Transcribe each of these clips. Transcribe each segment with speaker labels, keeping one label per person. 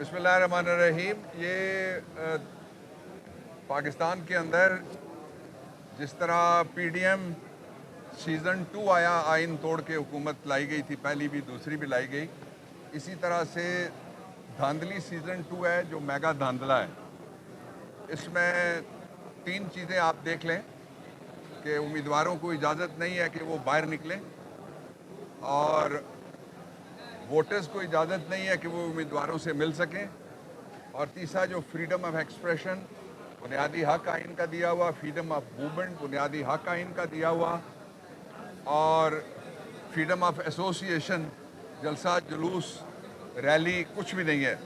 Speaker 1: बिस्मिल्लाहिर्रहमानिर्रहीम। पाकिस्तान के अंदर जिस तरह पीडीएम सीज़न 2 आया, आइन तोड़ के हुकूमत लाई गई थी, पहली भी दूसरी भी लाई गई, इसी तरह से धांधली सीज़न 2 है जो मेगा धांधला है। इसमें 3 चीज़ें आप देख लें कि उम्मीदवारों को इजाज़त नहीं है कि वो बाहर निकलें, और वोटर्स को इजाज़त नहीं है कि वो उम्मीदवारों से मिल सकें, और तीसरा जो फ्रीडम ऑफ एक्सप्रेशन बुनियादी हक आइन का दिया हुआ, फ्रीडम ऑफ मूवमेंट बुनियादी हक आइन का दिया हुआ, और फ्रीडम ऑफ एसोसिएशन, जलसा जुलूस रैली कुछ भी नहीं है।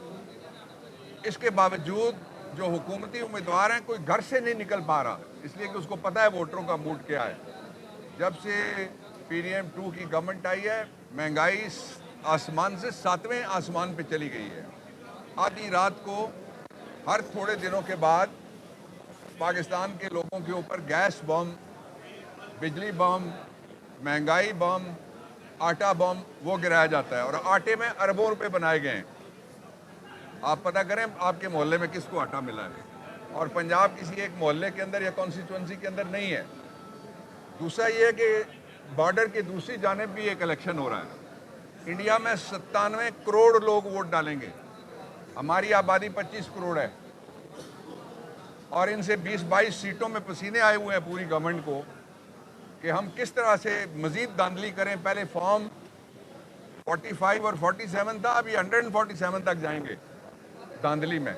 Speaker 1: इसके बावजूद जो हुकूमती उम्मीदवार हैं, कोई घर से नहीं निकल पा रहा, इसलिए कि उसको पता है वोटरों का मूड क्या है। जब से पीडीएम 2 की गवर्नमेंट आई है, महंगाई आसमान से 7वें आसमान पे चली गई है। आधी रात को हर थोड़े दिनों के बाद पाकिस्तान के लोगों के ऊपर गैस बम, बिजली बम, महंगाई बम, आटा बम वो गिराया जाता है, और आटे में अरबों रुपए बनाए गए हैं। आप पता करें आपके मोहल्ले में किसको आटा मिला है, और पंजाब किसी एक मोहल्ले के अंदर या कॉन्स्टिट्यूंसी के अंदर नहीं है। दूसरा ये है कि बॉर्डर की दूसरी जानिब भी एक इलेक्शन हो रहा है। इंडिया में 97 करोड़ लोग वोट डालेंगे, हमारी आबादी 25 करोड़ है, और इनसे 20-22 सीटों में पसीने आए हुए हैं पूरी गवर्नमेंट को कि हम किस तरह से मजीद धांधली करें। पहले फॉर्म 45 और 47 था, अभी 147 तक जाएंगे धांधली में।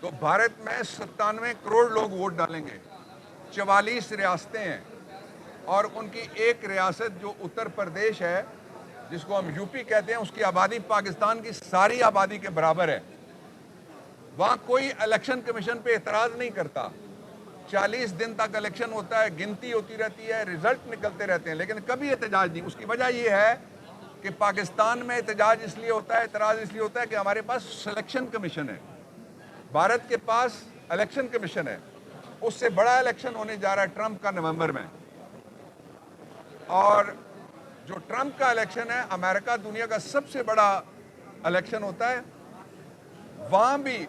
Speaker 1: तो भारत में 97 करोड़ लोग वोट डालेंगे, 44 रियासतें हैं, और उनकी एक रियासत जो उत्तर प्रदेश है, जिसको हम यूपी कहते हैं, उसकी आबादी पाकिस्तान की सारी आबादी के बराबर है। वहाँ कोई इलेक्शन कमीशन पे एतराज़ नहीं करता। 40 दिन तक इलेक्शन होता है, गिनती होती रहती है, रिजल्ट निकलते रहते हैं, लेकिन कभी एहतजाज नहीं। उसकी वजह यह है कि पाकिस्तान में एहतजाज इसलिए होता है, एतराज़ इसलिए होता है कि हमारे पास सिलेक्शन कमीशन है, भारत के पास इलेक्शन कमीशन है। उससे बड़ा इलेक्शन होने जा रहा है ट्रंप का नवंबर में, और जो ट्रंप का इलेक्शन है, अमेरिका दुनिया का सबसे बड़ा इलेक्शन होता है, वहां भी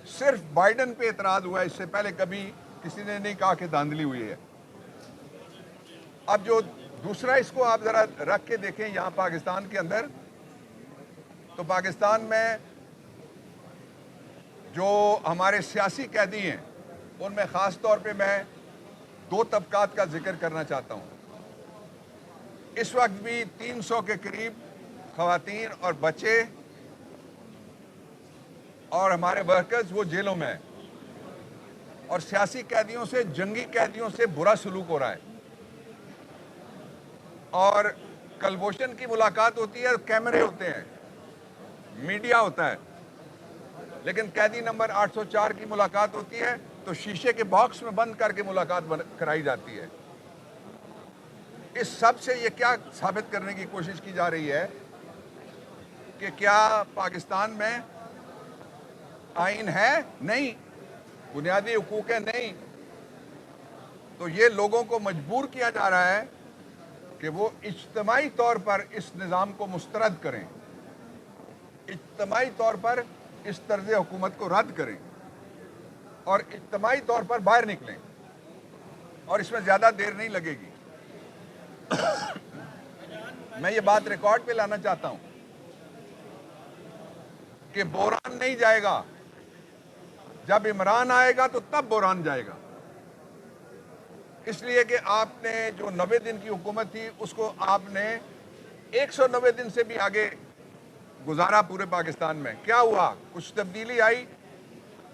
Speaker 1: सिर्फ बाइडेन पे एतराज हुआ है। इससे पहले कभी किसी ने नहीं कहा कि धांधली हुई है। अब जो दूसरा, इसको आप जरा रख के देखें यहां पाकिस्तान के अंदर, तो पाकिस्तान में जो हमारे सियासी कैदी हैं, उनमें खास तौर पे मैं 2 तबकात का जिक्र करना चाहता हूं। इस वक्त भी 300 के करीब खवातीन और बच्चे और हमारे वर्कर्स वो जेलों में हैं, और सियासी कैदियों से, जंगी कैदियों से बुरा सलूक हो रहा है, और कलभूषण की मुलाकात होती है, कैमरे होते हैं, मीडिया होता है, लेकिन कैदी नंबर 804 की मुलाकात होती है तो शीशे के बॉक्स में बंद करके मुलाकात कराई जाती है। इस सब से ये क्या साबित करने की कोशिश की जा रही है कि क्या पाकिस्तान में आइन है? नहीं। बुनियादी हुकूक है? नहीं। तो ये लोगों को मजबूर किया जा रहा है कि वो इज्तिमाई तौर पर इस निज़ाम को मुस्तरद करें, इज्तिमाई तौर पर इस तर्ज़ हुकूमत को रद्द करें, और इज्तिमाई तौर पर बाहर निकलें, और इसमें ज़्यादा देर नहीं लगेगी। मैं ये बात रिकॉर्ड पे लाना चाहता हूं कि बोरान नहीं जाएगा, जब इमरान आएगा तो तब बोरान जाएगा। इसलिए कि आपने जो 90 दिन की हुकूमत थी, उसको आपने 190 दिन से भी आगे गुजारा पूरे पाकिस्तान में। क्या हुआ? कुछ तब्दीली आई,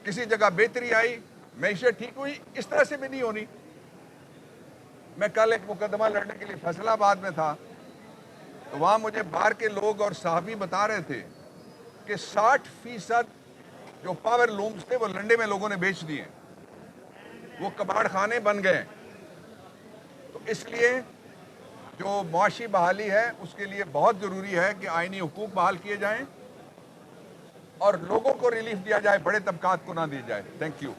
Speaker 1: किसी जगह बेहतरी आई, मैशत ठीक हुई, इस तरह से भी नहीं होनी। मैं कल एक मुकदमा लड़ने के लिए फैसलाबाद में था, तो वहाँ मुझे बाहर के लोग और साहबी बता रहे थे कि 60% जो पावर लूम्स थे वो लंडे में लोगों ने बेच दिए, वो कबाड़ खाने बन गए। तो इसलिए जो मुआशी बहाली है, उसके लिए बहुत ज़रूरी है कि आइनी हुकूक बहाल किए जाएं और लोगों को रिलीफ दिया जाए, बड़े तबकात को ना दी जाए। Thank you.